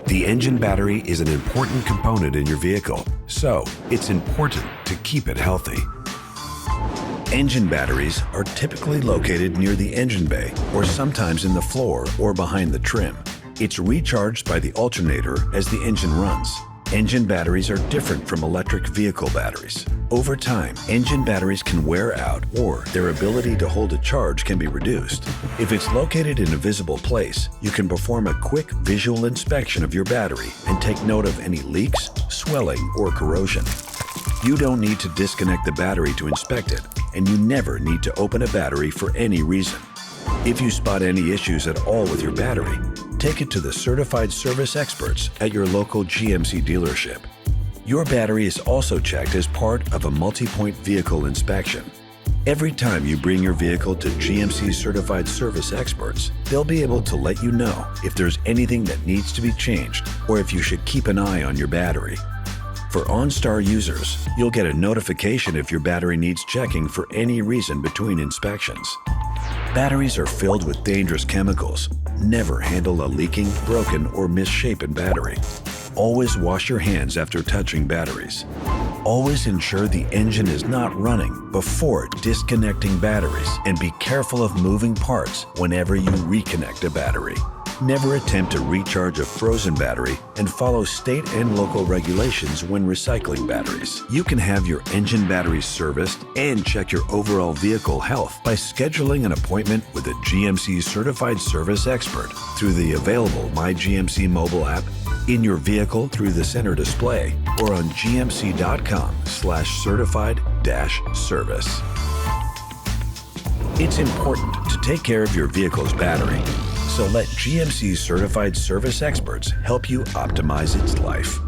The engine battery is an important component in your vehicle, so it's important to keep it healthy. Engine batteries are typically located near the engine bay or sometimes in the floor or behind the trim. It's recharged by the alternator as the engine runs. Engine batteries are different from electric vehicle batteries. Over time, engine batteries can wear out or their ability to hold a charge can be reduced. If it's located in a visible place, you can perform a quick visual inspection of your battery and take note of any leaks, swelling, or corrosion. You don't need to disconnect the battery to inspect it, and you never need to open a battery for any reason. If you spot any issues at all with your battery, take it to the certified service experts at your local GMC dealership. Your battery is also checked as part of a multi-point vehicle inspection. Every time you bring your vehicle to GMC certified service experts, they'll be able to let you know if there's anything that needs to be changed or if you should keep an eye on your battery. For OnStar users, you'll get a notification if your battery needs checking for any reason between inspections. Batteries are filled with dangerous chemicals. Never handle a leaking, broken, or misshapen battery. Always wash your hands after touching batteries. Always ensure the engine is not running before disconnecting batteries, and be careful of moving parts whenever you reconnect a battery. Never attempt to recharge a frozen battery, and follow state and local regulations when recycling batteries. You can have your engine batteries serviced and check your overall vehicle health by scheduling an appointment with a GMC certified service expert through the available MyGMC mobile app, in your vehicle through the center display, or on gmc.com/certified-service. It's important to take care of your vehicle's battery, so let GMC certified service experts help you optimize its life.